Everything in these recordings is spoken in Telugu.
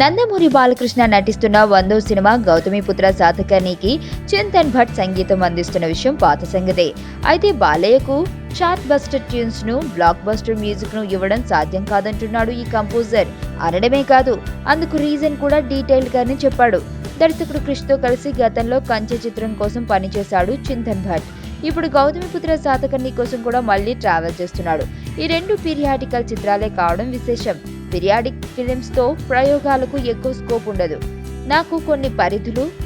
నందమూరి బాలకృష్ణ నటిస్తున్న 100వ సినిమా గౌతమిపుత్ర శాతకర్ణికి చింతన్ భట్ సంగీతం అందిస్తున్న విషయం పాత సంగతే. అయితే బాలయ్యకు చార్ట్ బస్టర్ ట్యూన్స్ ను, బ్లాక్ బస్టర్ మ్యూజిక్ ను ఇవ్వడం సాధ్యం కాదంటున్నాడు ఈ కంపోజర్. అనడమే కాదు, అందుకు రీజన్ కూడా డీటెయిల్ గానే చెప్పాడు. దర్శకుడు క్రిష్ తో కలిసి గతంలో కంచె చిత్రం కోసం పనిచేశాడు చింతన్ భట్. ఇప్పుడు గౌతమిపుత్ర శాతకర్ణి కోసం కూడా మళ్లీ ట్రావెల్ చేస్తున్నాడు. ఈ రెండు పీరియాడికల్ చిత్రాలే కావడం విశేషం. పీరియాడిక్ ఫిలిమ్స్ తో ప్రయోగాలకు ఎక్కువ స్కోప్ ఉండదు. నాకు కొన్ని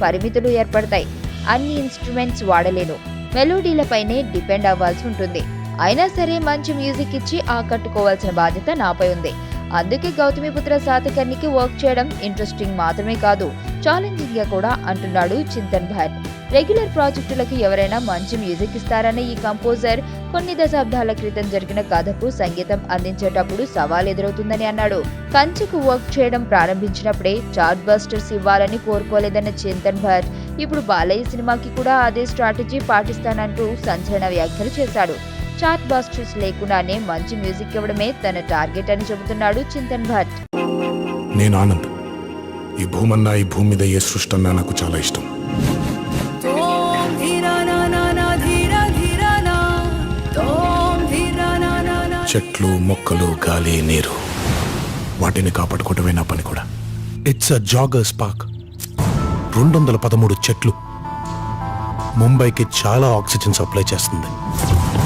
పరిమితులు ఏర్పడతాయి. అన్ని ఇన్స్ట్రుమెంట్స్ వాడలేను, మెలోడీలపైనే డిపెండ్ అవ్వాల్సి ఉంటుంది. అయినా సరే మంచి మ్యూజిక్ ఇచ్చి ఆకట్టుకోవాల్సిన బాధ్యత నాపై ఉంది. అందుకే గౌతమిపుత్ర శాతకర్ణికి వర్క్ చేయడం ఇంట్రెస్టింగ్ మాత్రమే కాదు, ఛాలెంజింగ్ గా కూడా అంటున్నాడు చింతన్ భట్. రెగ్యులర్ ప్రాజెక్టులకు ఎవరైనా మంచి మ్యూజిక్ ఇస్తారనే ఈ కంపోజర్ కొన్ని దశాబ్దాల క్రితం జరిగిన కథకు సంగీతం అందించేటప్పుడు సవాల్ ఎదురవుతుందని అన్నాడు. కంచెకు వర్క్ చేయడం ప్రారంభించినప్పుడే చార్ట్ బస్టర్స్ ఇవ్వాలని కోరుకోలేదన్న చింతన్ భట్ ఇప్పుడు బాలయ్య సినిమాకి కూడా అదే స్ట్రాటజీ పాటిస్తానంటూ సంచలన వ్యాఖ్యలు చేశాడు. చార్ట్ బస్టర్స్ లేకుండానే మంచి మ్యూజిక్ ఇవ్వడమే తన టార్గెట్ అని చెబుతున్నాడు చింతన్ భట్. నేను ఆనంద్. ఈ భూమన్నా, ఈ భూమి మీద ఏ సృష్టి అన్నా నాకు చాలా ఇష్టం. చెట్లు, మొక్కలు, గాలి, నీరు, వాటిని కాపాడుకోవటమే నా పని కూడా. It's a joggers park. 213 చెట్లు ముంబైకి చాలా ఆక్సిజన్ సప్లై చేస్తుంది.